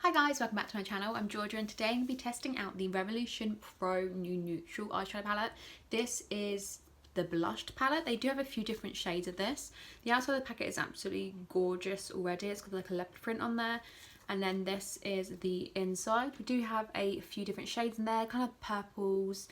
Hi guys, welcome back to my channel. I'm Georgia and today I'm going to be testing out the Revolution Pro New Neutral eyeshadow palette. This is the blushed palette. They do have a few different shades of this. The outside of the packet is absolutely gorgeous already. It's got like a leopard print on there. And then this is the inside. We do have a few different shades in there, kind of purples,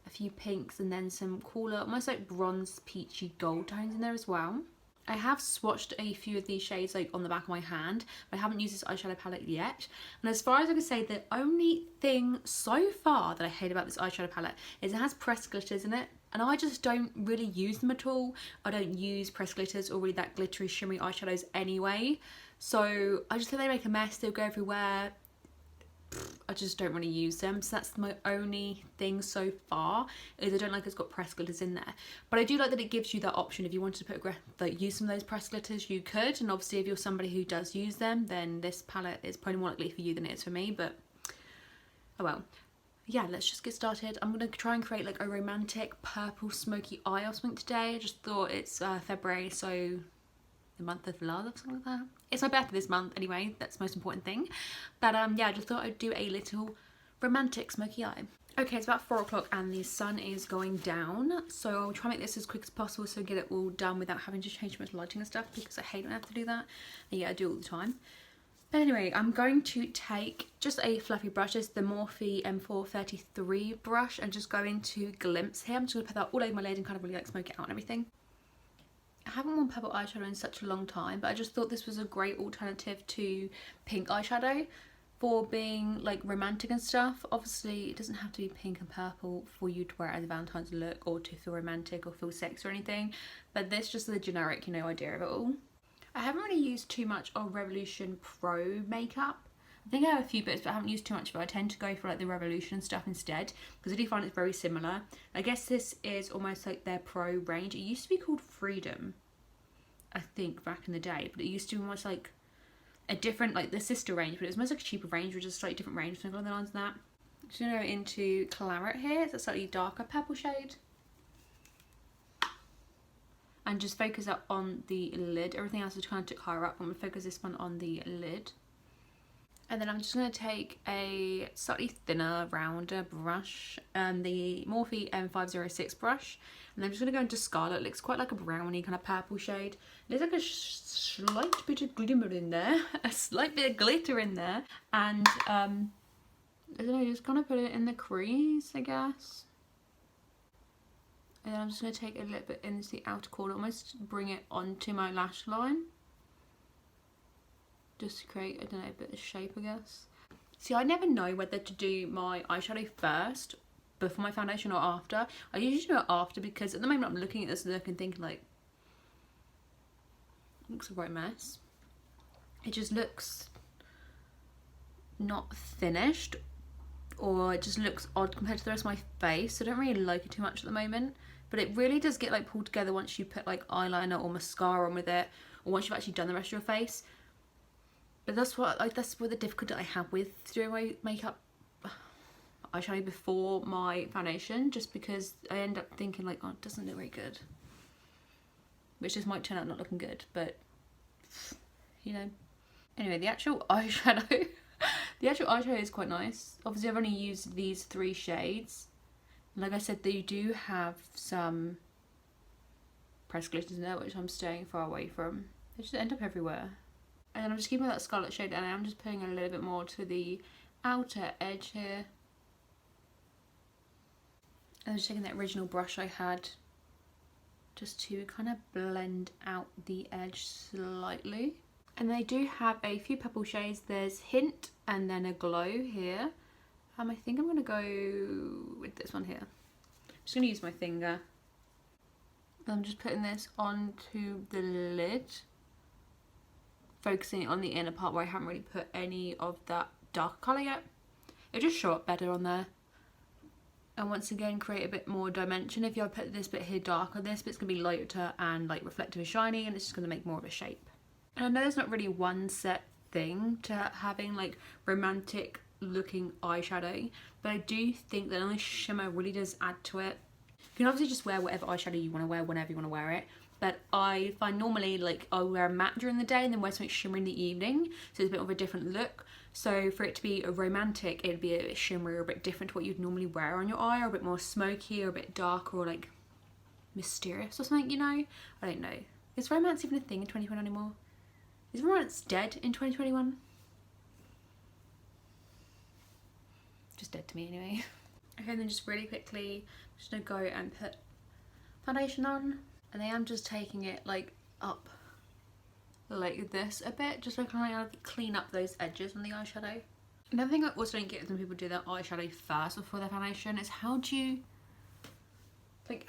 a few pinks, and then some cooler, almost like bronze peachy gold tones in there as well. I have swatched a few of these shades like on the back of my hand, but I haven't used this eyeshadow palette yet. And as far as I can say, the only thing so far that I hate about this eyeshadow palette is it has pressed glitters in it. And I just don't really use them at all. I don't use pressed glitters or really that glittery shimmery eyeshadows anyway. So I just think they make a mess, they'll go everywhere. I just don't want to use them, so that's my only thing so far, is I don't like it's got pressed glitters in there. But I do like that it gives you that option. If you wanted to put like use some of those pressed glitters, you could, and obviously if you're somebody who does use them, then this palette is probably more likely for you than it is for me, but oh well. Yeah, let's just get started. I'm going to try and create like a romantic purple smoky eye or something today. I just thought it's February, so the month of love or something like that. It's my birthday this month anyway, that's the most important thing. But yeah, I just thought I'd do a little romantic smoky eye. Okay, it's about 4 o'clock and the sun is going down, so I'll try and make this as quick as possible so I get it all done without having to change much lighting and stuff, because I hate when I have to do that. And yeah, I do it all the time. But anyway, I'm going to take just a fluffy brush. This is the Morphe M433 brush, and just go into Glimpse here. I'm just going to put that all over my lid and kind of really like smoke it out and everything. I haven't worn purple eyeshadow in such a long time, but I just thought this was a great alternative to pink eyeshadow for being like romantic and stuff. Obviously it doesn't have to be pink and purple for you to wear it as a Valentine's look or to feel romantic or feel sexy or anything, but this just the generic, you know, idea of it all. I haven't really used too much of Revolution Pro makeup. I think I have a few bits, but I haven't used too much, but I tend to go for like the Revolution stuff instead, because I do find it's very similar. I guess this is almost like their Pro range. It used to be called Freedom, I think, back in the day, but it used to be almost like a different, like the sister range, but it was almost like a cheaper range, which is a slightly different range, something along the lines of that. I'm just going to go into Claret here. It's a slightly darker purple shade. And just focus up on the lid. Everything else is kind of took higher up. I'm going to focus this one on the lid. And then I'm just going to take a slightly thinner, rounder brush, the Morphe M506 brush, and I'm just going to go into Scarlet. It looks quite like a brownie kind of purple shade. There's like a slight bit of glimmer in there, a slight bit of glitter in there, and I don't know, just kind of put it in the crease, I guess. And then I'm just going to take a little bit into the outer corner, almost bring it onto my lash line. Just to create, I don't know, a bit of shape, I guess. See, I never know whether to do my eyeshadow first, before my foundation, or after. I usually do it after, because at the moment I'm looking at this look and thinking like, looks a right mess. It just looks not finished, or it just looks odd compared to the rest of my face. So I don't really like it too much at the moment. But it really does get like pulled together once you put like eyeliner or mascara on with it, or once you've actually done the rest of your face. But that's what the difficulty I have with doing my makeup eyeshadow before my foundation, just because I end up thinking like, oh, it doesn't look very good, which just might turn out not looking good, but you know. Anyway, the actual eyeshadow is quite nice. Obviously I've only used these 3 shades, and like I said, they do have some pressed glitters in there, which I'm staying far away from. They just end up everywhere. And then I'm just keeping that scarlet shade, and I'm just putting a little bit more to the outer edge here. And I'm just taking that original brush I had just to kind of blend out the edge slightly. And they do have a few purple shades. There's Hint and then a Glow here. I think I'm going to go with this one here. I'm just going to use my finger. I'm just putting this onto the lid, focusing on the inner part where I haven't really put any of that dark colour yet. It'll just show up better on there. And once again, create a bit more dimension. If you put this bit here darker, this bit's going to be lighter and like reflective and shiny, and it's just going to make more of a shape. And I know there's not really one set thing to having like romantic looking eyeshadow, but I do think that only shimmer really does add to it. You can obviously just wear whatever eyeshadow you want to wear whenever you want to wear it, but I find normally like I'll wear a matte during the day and then wear something shimmery in the evening, so it's a bit of a different look. So for it to be a romantic, it'd be a bit shimmery or a bit different to what you'd normally wear on your eye, or a bit more smoky or a bit darker or like mysterious or something, you know? I don't know. Is romance even a thing in 2021 anymore? Is romance dead in 2021? Just dead to me anyway. Okay, and then just really quickly, I'm just gonna go and put foundation on. And I am just taking it like up like this a bit, just to kind of clean up those edges on the eyeshadow. Another thing I also don't get when people do their eyeshadow first before their foundation is how do you, I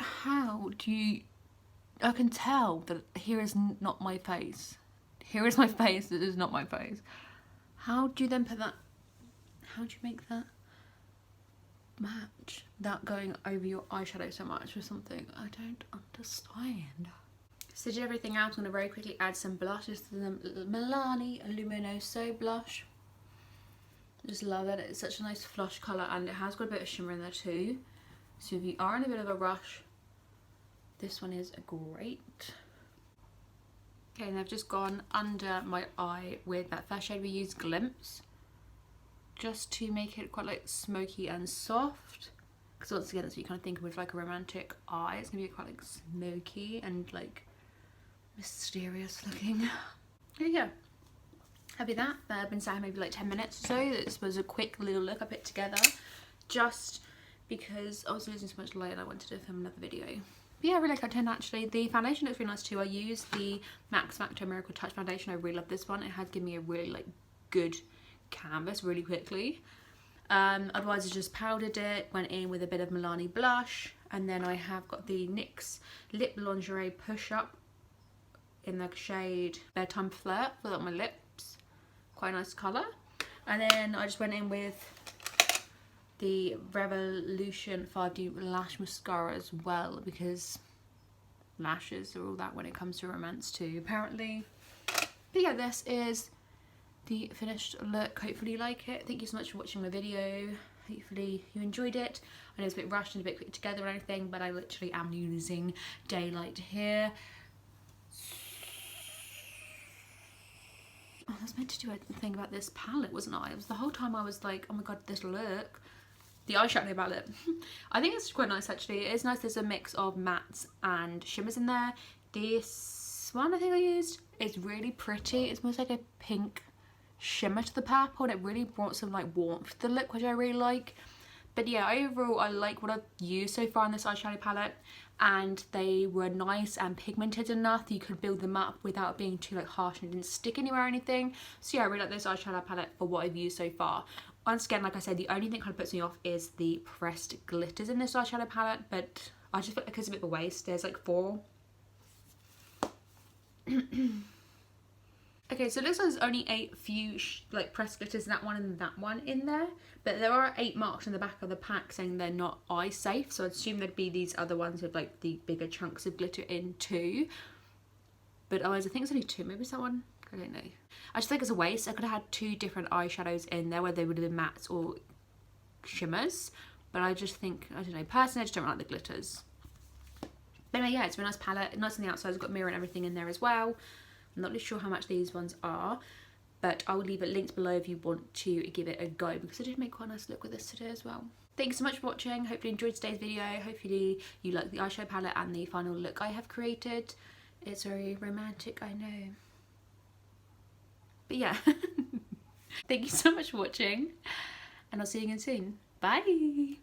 can tell that here is not my face. Here is my face, this is not my face. How do you then put that, how do you make that match without going over your eyeshadow so much or something? I don't understand. So did everything else. I'm going to very quickly add some blushes to the Milani Luminoso blush. Just love it. It's such a nice flush colour and it has got a bit of shimmer in there too. So if you are in a bit of a rush, this one is great. Okay, and I've just gone under my eye with that first shade we used, Glimpse, just to make it quite like smoky and soft. Because once again, that's what you kind of think of with like a romantic eye. It's going to be quite like smoky and like mysterious looking. Yeah, happy that. I've been sat here maybe like 10 minutes or so. This was a quick little look I put together just because I was losing so much light and I wanted to film another video. But yeah, I really like how it turned actually. The foundation looks really nice too. I used the Max Factor Miracle Touch foundation. I really love this one. It has given me a really like good canvas really quickly. Otherwise I just powdered it, went in with a bit of Milani blush, and then I have got the NYX Lip Lingerie Push Up in the shade Bedtime Flirt for my lips. Quite a nice colour. And then I just went in with the Revolution 5D Lash Mascara as well, because lashes are all that when it comes to romance too, apparently. But yeah, this is the finished look. Hopefully you like it. Thank you so much for watching my video. Hopefully you enjoyed it. I know it's a bit rushed and a bit quick together and everything, but I literally am losing daylight here. Oh, I was meant to do a thing about this palette, wasn't I? It was the whole time I was like, oh my god, this look. The eyeshadow palette. I think it's quite nice actually. It is nice. There's a mix of mattes and shimmers in there. This one I think I used is really pretty. It's almost like a pink shimmer to the purple, and it really brought some like warmth to the look, which I really like. But yeah, overall I like what I've used so far in this eyeshadow palette, and they were nice and pigmented enough that you could build them up without being too like harsh and it didn't stick anywhere or anything. So yeah, I really like this eyeshadow palette for what I've used so far. Once again, like I said, the only thing that kind of puts me off is the pressed glitters in this eyeshadow palette, but I just feel like it's a bit of a waste. There's like 4. Okay, so it looks like there's only 8 few like pressed glitters, that one and that one in there, but there are 8 marks on the back of the pack saying they're not eye safe, so I'd assume there'd be these other ones with like the bigger chunks of glitter in too. But otherwise I think it's only 2, maybe it's that one, I don't know. I just think it's a waste. I could have had 2 different eyeshadows in there, whether they would have been mattes or shimmers, but I just think, I don't know, personally I just don't like the glitters. But anyway, yeah, it's a nice palette, nice on the outside, it's got mirror and everything in there as well. I'm not really sure how much these ones are, but I will leave it linked below if you want to give it a go, because I did make quite a nice look with this today as well. Thanks so much for watching. Hopefully you enjoyed today's video. Hopefully you like the eyeshadow palette and the final look I have created. It's very romantic, I know. But yeah, thank you so much for watching, and I'll see you again soon. Bye!